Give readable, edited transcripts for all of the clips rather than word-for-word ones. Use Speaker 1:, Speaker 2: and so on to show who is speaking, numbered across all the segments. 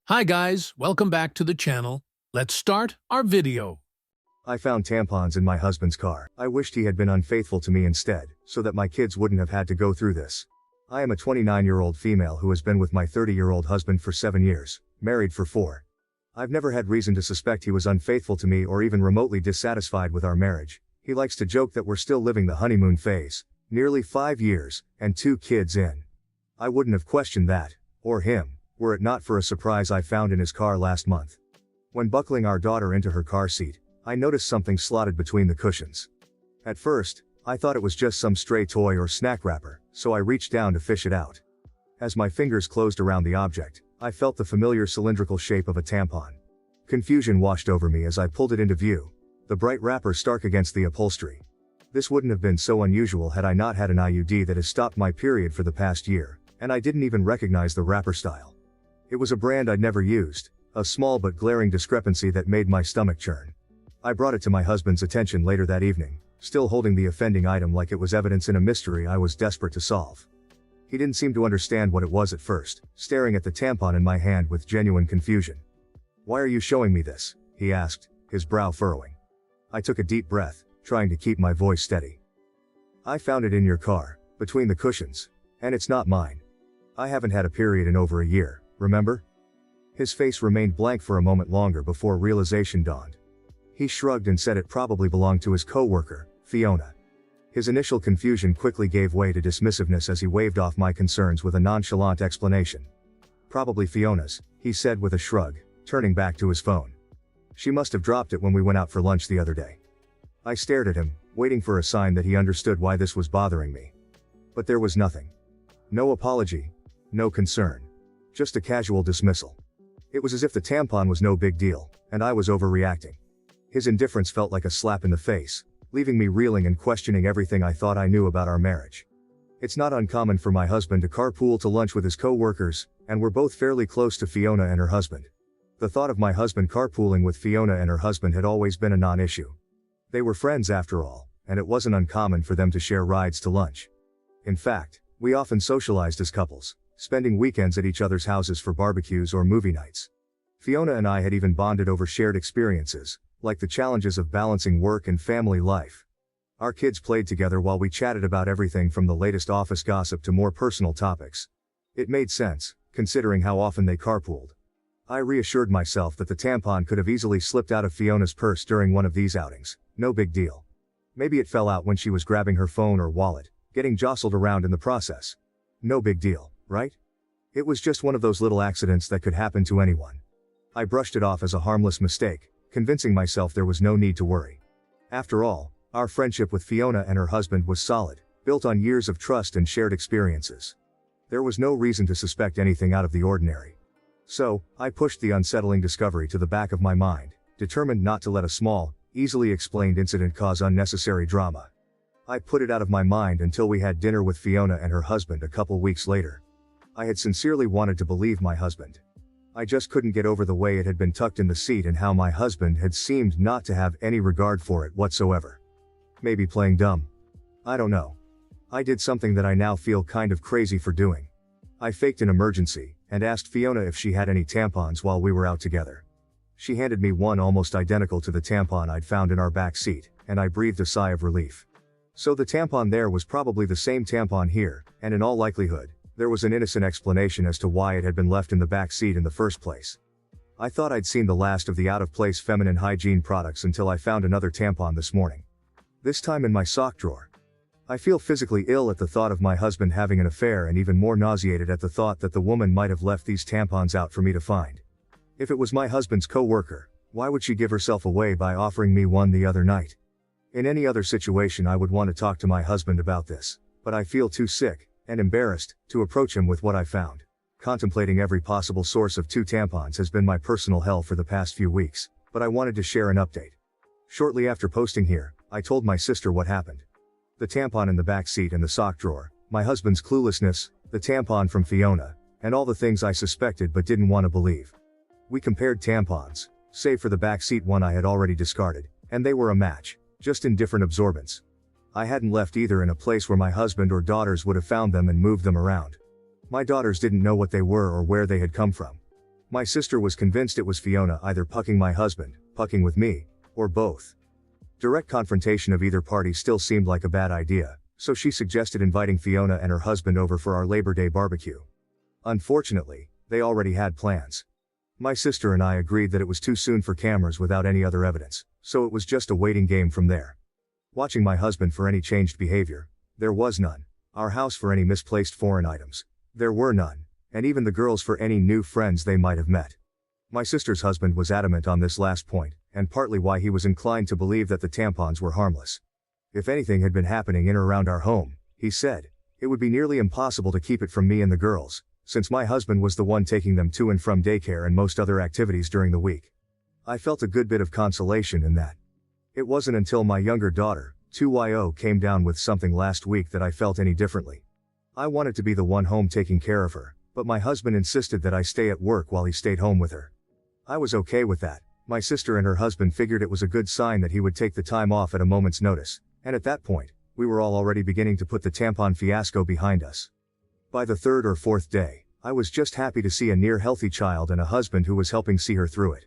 Speaker 1: Hi guys, welcome back to the channel. Let's start our video.
Speaker 2: I found tampons in my husband's car. I wished he had been unfaithful to me instead, so that my kids wouldn't have had to go through this. I am a 29-year-old female who has been with my 30-year-old husband for 7 years, married for 4. I've never had reason to suspect he was unfaithful to me or even remotely dissatisfied with our marriage. He likes to joke that we're still living the honeymoon phase, nearly 5 years, and 2 kids in. I wouldn't have questioned that, or him, were it not for a surprise I found in his car last month. When buckling our daughter into her car seat, I noticed something slotted between the cushions. At first, I thought it was just some stray toy or snack wrapper, so I reached down to fish it out. As my fingers closed around the object, I felt the familiar cylindrical shape of a tampon. Confusion washed over me as I pulled it into view, the bright wrapper stark against the upholstery. This wouldn't have been so unusual had I not had an IUD that has stopped my period for the past year, and I didn't even recognize the wrapper style. It was a brand I'd never used, a small but glaring discrepancy that made my stomach churn. I brought it to my husband's attention later that evening, still holding the offending item like it was evidence in a mystery I was desperate to solve. He didn't seem to understand what it was at first, staring at the tampon in my hand with genuine confusion. "Why are you showing me this?" he asked, his brow furrowing. I took a deep breath, trying to keep my voice steady. "I found it in your car, between the cushions, and it's not mine. I haven't had a period in over a year. Remember?" His face remained blank for a moment longer before realization dawned. He shrugged and said it probably belonged to his co-worker, Fiona. His initial confusion quickly gave way to dismissiveness as he waved off my concerns with a nonchalant explanation. "Probably Fiona's," he said with a shrug, turning back to his phone. "She must have dropped it when we went out for lunch the other day." I stared at him, waiting for a sign that he understood why this was bothering me. But there was nothing. No apology, no concern. Just a casual dismissal. It was as if the tampon was no big deal, and I was overreacting. His indifference felt like a slap in the face, leaving me reeling and questioning everything I thought I knew about our marriage. It's not uncommon for my husband to carpool to lunch with his co-workers, and we're both fairly close to Fiona and her husband. The thought of my husband carpooling with Fiona and her husband had always been a non-issue. They were friends after all, and it wasn't uncommon for them to share rides to lunch. In fact, we often socialized as couples, spending weekends at each other's houses for barbecues or movie nights. Fiona and I had even bonded over shared experiences, like the challenges of balancing work and family life. Our kids played together while we chatted about everything from the latest office gossip to more personal topics. It made sense, considering how often they carpooled. I reassured myself that the tampon could have easily slipped out of Fiona's purse during one of these outings, no big deal. Maybe it fell out when she was grabbing her phone or wallet, getting jostled around in the process. No big deal, right? It was just one of those little accidents that could happen to anyone. I brushed it off as a harmless mistake, convincing myself there was no need to worry. After all, our friendship with Fiona and her husband was solid, built on years of trust and shared experiences. There was no reason to suspect anything out of the ordinary. So, I pushed the unsettling discovery to the back of my mind, determined not to let a small, easily explained incident cause unnecessary drama. I put it out of my mind until we had dinner with Fiona and her husband a couple weeks later. I had sincerely wanted to believe my husband. I just couldn't get over the way it had been tucked in the seat and how my husband had seemed not to have any regard for it whatsoever. Maybe playing dumb. I don't know. I did something that I now feel kind of crazy for doing. I faked an emergency, and asked Fiona if she had any tampons while we were out together. She handed me one almost identical to the tampon I'd found in our back seat, and I breathed a sigh of relief. So the tampon there was probably the same tampon here, and in all likelihood, there was an innocent explanation as to why it had been left in the back seat in the first place. I thought I'd seen the last of the out-of-place feminine hygiene products until I found another tampon this morning. This time in my sock drawer. I feel physically ill at the thought of my husband having an affair and even more nauseated at the thought that the woman might have left these tampons out for me to find. If it was my husband's co-worker, why would she give herself away by offering me one the other night? In any other situation I would want to talk to my husband about this, but I feel too sick, and embarrassed, to approach him with what I found. Contemplating every possible source of 2 tampons has been my personal hell for the past few weeks, but I wanted to share an update. Shortly after posting here, I told my sister what happened. The tampon in the back seat and the sock drawer, my husband's cluelessness, the tampon from Fiona, and all the things I suspected but didn't want to believe. We compared tampons, save for the back seat one I had already discarded, and they were a match, just in different absorbents. I hadn't left either in a place where my husband or daughters would have found them and moved them around. My daughters didn't know what they were or where they had come from. My sister was convinced it was Fiona either pucking my husband, pucking with me, or both. Direct confrontation of either party still seemed like a bad idea, so she suggested inviting Fiona and her husband over for our Labor Day barbecue. Unfortunately, they already had plans. My sister and I agreed that it was too soon for cameras without any other evidence, so it was just a waiting game from there. Watching my husband for any changed behavior, there was none. Our house for any misplaced foreign items, there were none, and even the girls for any new friends they might have met. My sister's husband was adamant on this last point, and partly why he was inclined to believe that the tampons were harmless. If anything had been happening in or around our home, he said, it would be nearly impossible to keep it from me and the girls, since my husband was the one taking them to and from daycare and most other activities during the week. I felt a good bit of consolation in that. It wasn't until my younger daughter, 2YO, came down with something last week that I felt any differently. I wanted to be the one home taking care of her, but my husband insisted that I stay at work while he stayed home with her. I was okay with that. My sister and her husband figured it was a good sign that he would take the time off at a moment's notice, and at that point, we were all already beginning to put the tampon fiasco behind us. By the third or fourth day, I was just happy to see a near-healthy child and a husband who was helping see her through it.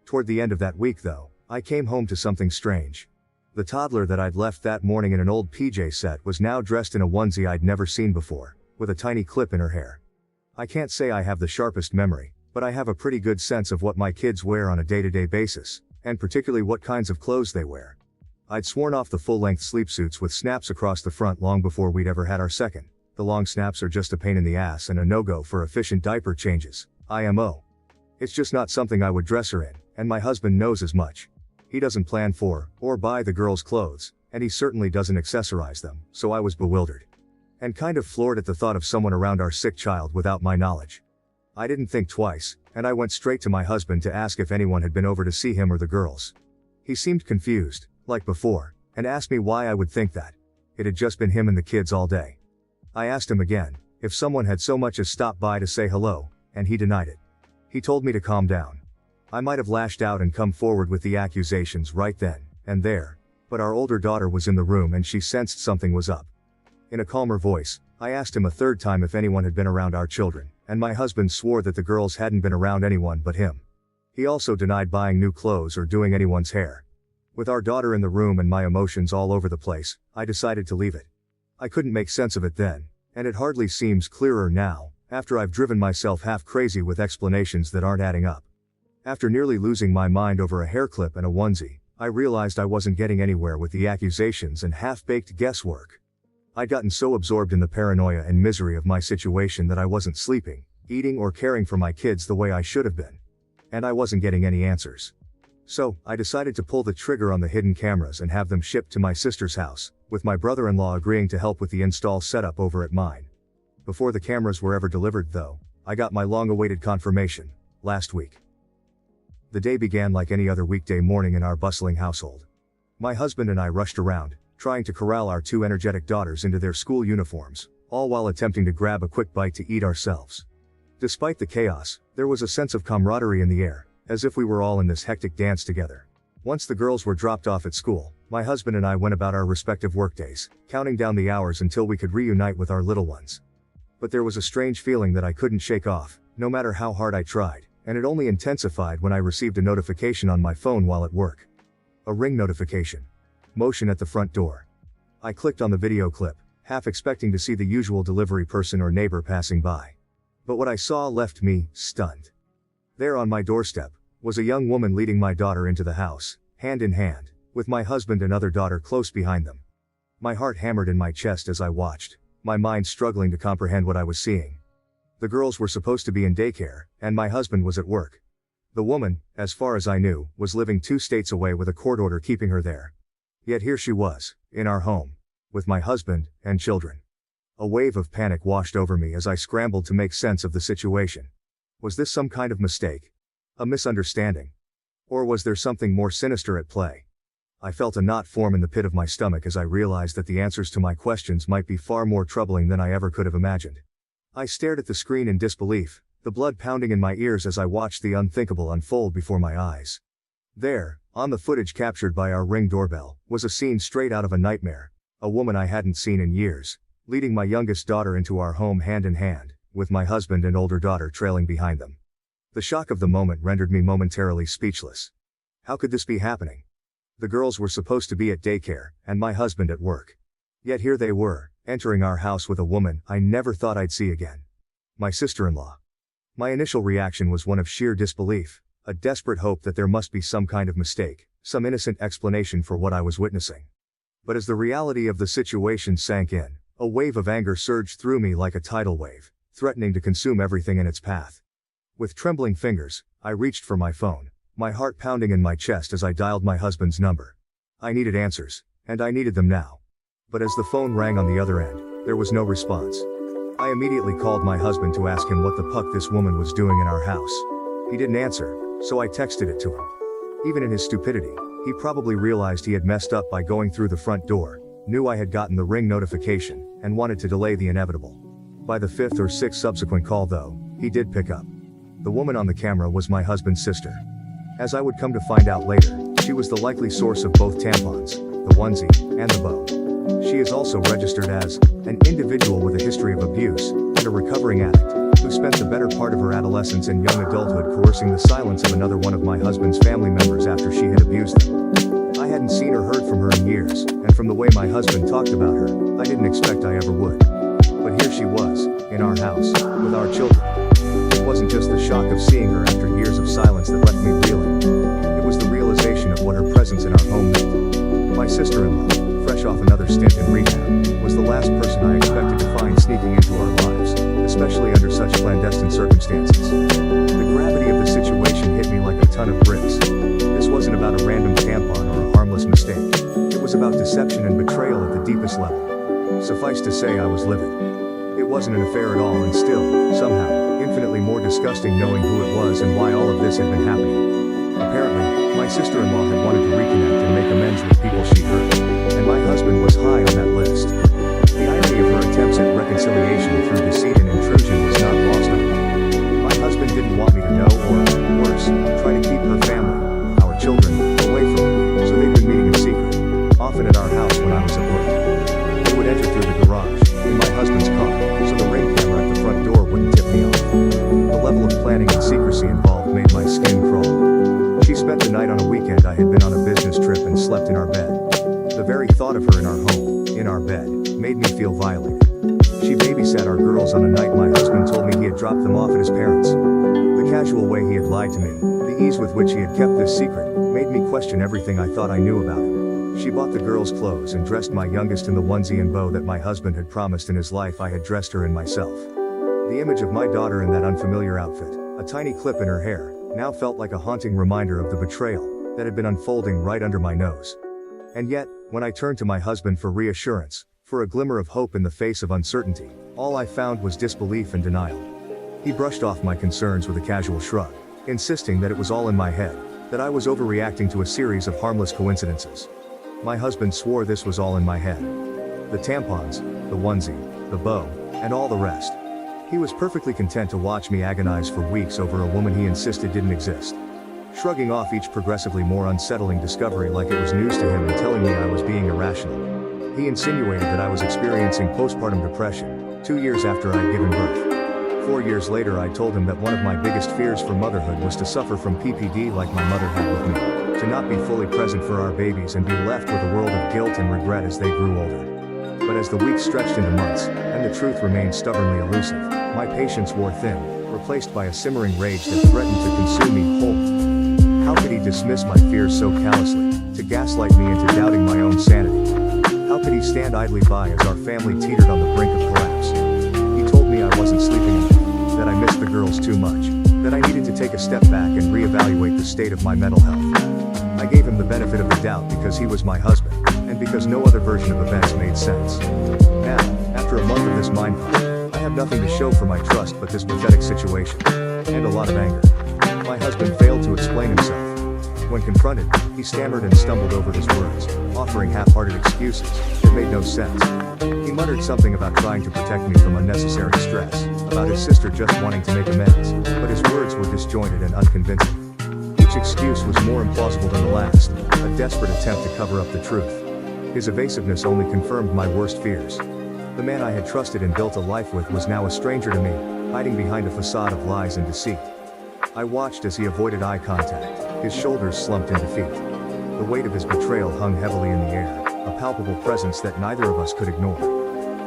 Speaker 2: Toward the end of that week though, I came home to something strange. The toddler that I'd left that morning in an old PJ set was now dressed in a onesie I'd never seen before, with a tiny clip in her hair. I can't say I have the sharpest memory, but I have a pretty good sense of what my kids wear on a day-to-day basis, and particularly what kinds of clothes they wear. I'd sworn off the full-length sleepsuits with snaps across the front long before we'd ever had our second. The long snaps are just a pain in the ass and a no-go for efficient diaper changes, IMO. It's just not something I would dress her in, and my husband knows as much. He doesn't plan for, or buy the girls' clothes, and he certainly doesn't accessorize them, so I was bewildered. And kind of floored at the thought of someone around our sick child without my knowledge. I didn't think twice, and I went straight to my husband to ask if anyone had been over to see him or the girls. He seemed confused, like before, and asked me why I would think that. It had just been him and the kids all day. I asked him again, if someone had so much as stopped by to say hello, and he denied it. He told me to calm down. I might have lashed out and come forward with the accusations right then and there, but our older daughter was in the room and she sensed something was up. In a calmer voice, I asked him a third time if anyone had been around our children, and my husband swore that the girls hadn't been around anyone but him. He also denied buying new clothes or doing anyone's hair. With our daughter in the room and my emotions all over the place, I decided to leave it. I couldn't make sense of it then, and it hardly seems clearer now, after I've driven myself half crazy with explanations that aren't adding up. After nearly losing my mind over a hair clip and a onesie, I realized I wasn't getting anywhere with the accusations and half-baked guesswork. I'd gotten so absorbed in the paranoia and misery of my situation that I wasn't sleeping, eating or caring for my kids the way I should have been. And I wasn't getting any answers. So, I decided to pull the trigger on the hidden cameras and have them shipped to my sister's house, with my brother-in-law agreeing to help with the install setup over at mine. Before the cameras were ever delivered though, I got my long-awaited confirmation, last week. The day began like any other weekday morning in our bustling household. My husband and I rushed around, trying to corral our two energetic daughters into their school uniforms, all while attempting to grab a quick bite to eat ourselves. Despite the chaos, there was a sense of camaraderie in the air, as if we were all in this hectic dance together. Once the girls were dropped off at school, my husband and I went about our respective workdays, counting down the hours until we could reunite with our little ones. But there was a strange feeling that I couldn't shake off, no matter how hard I tried, and it only intensified when I received a notification on my phone while at work. A ring notification. Motion at the front door. I clicked on the video clip, half expecting to see the usual delivery person or neighbor passing by. But what I saw left me stunned. There on my doorstep was a young woman leading my daughter into the house, hand in hand, with my husband and other daughter close behind them. My heart hammered in my chest as I watched, my mind struggling to comprehend what I was seeing. The girls were supposed to be in daycare, and my husband was at work. The woman, as far as I knew, was living 2 states away with a court order keeping her there. Yet here she was, in our home, with my husband and children. A wave of panic washed over me as I scrambled to make sense of the situation. Was this some kind of mistake? A misunderstanding? Or was there something more sinister at play? I felt a knot form in the pit of my stomach as I realized that the answers to my questions might be far more troubling than I ever could have imagined. I stared at the screen in disbelief, the blood pounding in my ears as I watched the unthinkable unfold before my eyes. There, on the footage captured by our Ring doorbell, was a scene straight out of a nightmare. A woman I hadn't seen in years, leading my youngest daughter into our home hand in hand, with my husband and older daughter trailing behind them. The shock of the moment rendered me momentarily speechless. How could this be happening? The girls were supposed to be at daycare, and my husband at work. Yet here they were, entering our house with a woman I never thought I'd see again. My sister-in-law. My initial reaction was one of sheer disbelief, a desperate hope that there must be some kind of mistake, some innocent explanation for what I was witnessing. But as the reality of the situation sank in, a wave of anger surged through me like a tidal wave, threatening to consume everything in its path. With trembling fingers, I reached for my phone, my heart pounding in my chest as I dialed my husband's number. I needed answers, and I needed them now. But as the phone rang on the other end, there was no response. I immediately called my husband to ask him what the puck this woman was doing in our house. He didn't answer, so I texted it to him. Even in his stupidity, he probably realized he had messed up by going through the front door, knew I had gotten the ring notification, and wanted to delay the inevitable. By the fifth or sixth subsequent call though, he did pick up. The woman on the camera was my husband's sister. As I would come to find out later, she was the likely source of both tampons, the onesie, and the bow. She is also registered as an individual with a history of abuse and a recovering addict, who spent the better part of her adolescence and young adulthood coercing the silence of another one of my husband's family members after she had abused them. I hadn't seen or heard from her in years, and from the way my husband talked about her, I didn't expect I ever would. But here she was, in our house, with our children. It wasn't just the shock of seeing her after years of silence that left me reeling. It was the realization of what her presence in our home meant. My sister-in-law, fresh off another stint in rehab, was the last person I expected to find sneaking into our lives, especially under such clandestine circumstances. The gravity of the situation hit me like a ton of bricks. This wasn't about a random tampon or a harmless mistake. It was about deception and betrayal at the deepest level. Suffice to say, I was livid. It wasn't an affair at all, and still, somehow, infinitely more disgusting knowing who it was and why all of this had been happening. Apparently, my sister-in-law had wanted to reconnect and make amends with people she'd hurt, and my husband was high on that list. The irony of her attempts at reconciliation through deceit and intrusion was not lost on me. My husband didn't want me to know, or, worse, try to keep her family, our children, away from her, so they'd been meeting in secret, often at our house when I was at work. They would enter through the garage, in my husband's car, so the ring camera at the front door wouldn't tip me off. The level of planning and secrecy involved made my skin crawl. She spent the night on a weekend I had been on a business trip and slept in our bed. The very thought of her in our home, in our bed, made me feel violated. She babysat our girls on a night my husband told me he had dropped them off at his parents'. The casual way he had lied to me, the ease with which he had kept this secret, made me question everything I thought I knew about him. She bought the girls clothes and dressed my youngest in the onesie and bow that my husband had promised in his life I had dressed her in myself. The image of my daughter in that unfamiliar outfit, a tiny clip in her hair, now felt like a haunting reminder of the betrayal that had been unfolding right under my nose. And yet, when I turned to my husband for reassurance, for a glimmer of hope in the face of uncertainty, all I found was disbelief and denial. He brushed off my concerns with a casual shrug, insisting that it was all in my head, that I was overreacting to a series of harmless coincidences. My husband swore this was all in my head. The tampons, the onesie, the bow, and all the rest. He was perfectly content to watch me agonize for weeks over a woman he insisted didn't exist. Shrugging off each progressively more unsettling discovery like it was news to him and telling me I was being irrational. He insinuated that I was experiencing postpartum depression, 2 years after I'd given birth. 4 years later I told him that one of my biggest fears for motherhood was to suffer from PPD like my mother had with me, to not be fully present for our babies and be left with a world of guilt and regret as they grew older. But as the weeks stretched into months, and the truth remained stubbornly elusive, my patience wore thin, replaced by a simmering rage that threatened to consume me whole. How could he dismiss my fears so callously, to gaslight me into doubting my own sanity? How could he stand idly by as our family teetered on the brink of collapse? He told me I wasn't sleeping enough, that I missed the girls too much, that I needed to take a step back and reevaluate the state of my mental health. I gave him the benefit of the doubt because he was my husband, and because no other version of events made sense. Now, after a month of this mind fuck, I have nothing to show for my trust but this pathetic situation, and a lot of anger. My husband failed to explain himself. When confronted, he stammered and stumbled over his words, offering half-hearted excuses that made no sense. He muttered something about trying to protect me from unnecessary stress, about his sister just wanting to make amends, but his words were disjointed and unconvincing. Each excuse was more implausible than the last, a desperate attempt to cover up the truth. His evasiveness only confirmed my worst fears. The man I had trusted and built a life with was now a stranger to me, hiding behind a facade of lies and deceit. I watched as he avoided eye contact, his shoulders slumped in defeat. The weight of his betrayal hung heavily in the air, a palpable presence that neither of us could ignore.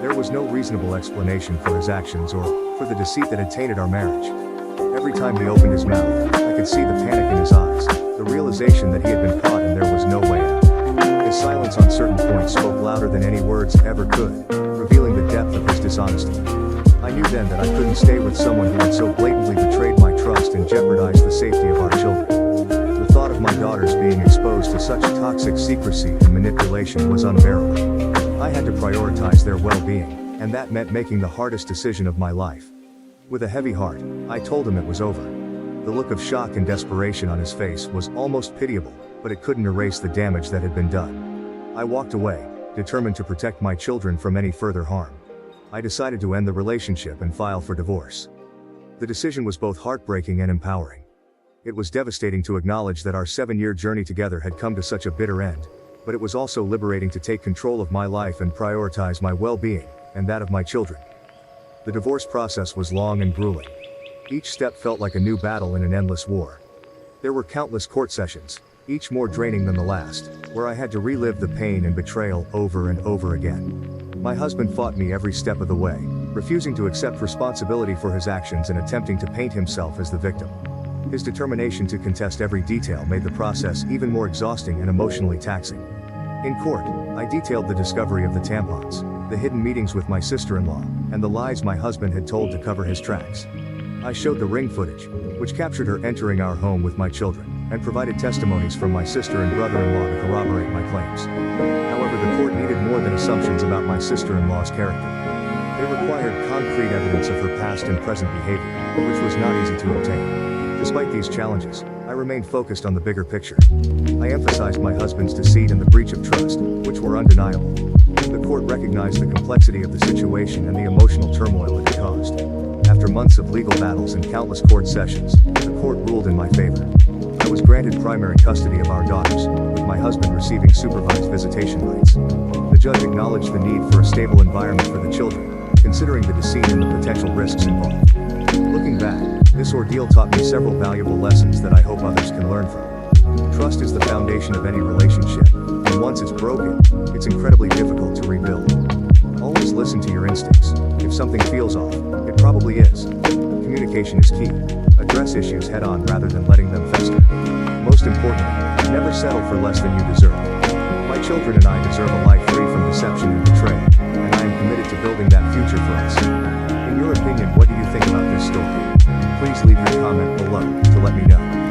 Speaker 2: There was no reasonable explanation for his actions or for the deceit that had tainted our marriage. Every time he opened his mouth, I could see the panic in his eyes, the realization that he had been caught and there was no way out. His silence on certain points spoke louder than any words ever could, revealing the depth of his dishonesty. I knew then that I couldn't stay with someone who had so blatantly betrayed my trust and jeopardized the safety of our children. The thought of my daughters being exposed to such toxic secrecy and manipulation was unbearable. I had to prioritize their well-being, and that meant making the hardest decision of my life. With a heavy heart, I told him it was over. The look of shock and desperation on his face was almost pitiable, but it couldn't erase the damage that had been done. I walked away, determined to protect my children from any further harm. I decided to end the relationship and file for divorce. The decision was both heartbreaking and empowering. It was devastating to acknowledge that our 7-year journey together had come to such a bitter end, but it was also liberating to take control of my life and prioritize my well-being, and that of my children. The divorce process was long and grueling. Each step felt like a new battle in an endless war. There were countless court sessions, each more draining than the last, where I had to relive the pain and betrayal over and over again. My husband fought me every step of the way, refusing to accept responsibility for his actions and attempting to paint himself as the victim. His determination to contest every detail made the process even more exhausting and emotionally taxing. In court, I detailed the discovery of the tampons, the hidden meetings with my sister-in-law, and the lies my husband had told to cover his tracks. I showed the ring footage, which captured her entering our home with my children, and provided testimonies from my sister and brother-in-law to corroborate my claims. However, the court needed more than assumptions about my sister-in-law's character. They required concrete evidence of her past and present behavior, which was not easy to obtain. Despite these challenges, I remained focused on the bigger picture. I emphasized my husband's deceit and the breach of trust, which were undeniable. The court recognized the complexity of the situation and the emotional turmoil it had caused. After months of legal battles and countless court sessions, the court ruled in my favor. I was granted primary custody of our daughters, with my husband receiving supervised visitation rights. The judge acknowledged the need for a stable environment for the children, considering the deceit and the potential risks involved. Looking back, this ordeal taught me several valuable lessons that I hope others can learn from. Trust is the foundation of any relationship, and once it's broken, it's incredibly difficult to rebuild. Always listen to your instincts. If something feels off, it probably is. Communication is key. Address issues head-on rather than letting them fester. Most importantly, never settle for less than you deserve. My children and I deserve a life free from deception and betrayal, and I am committed to building that future for us. In your opinion, what do you think about this story? Please leave your comment below to let me know.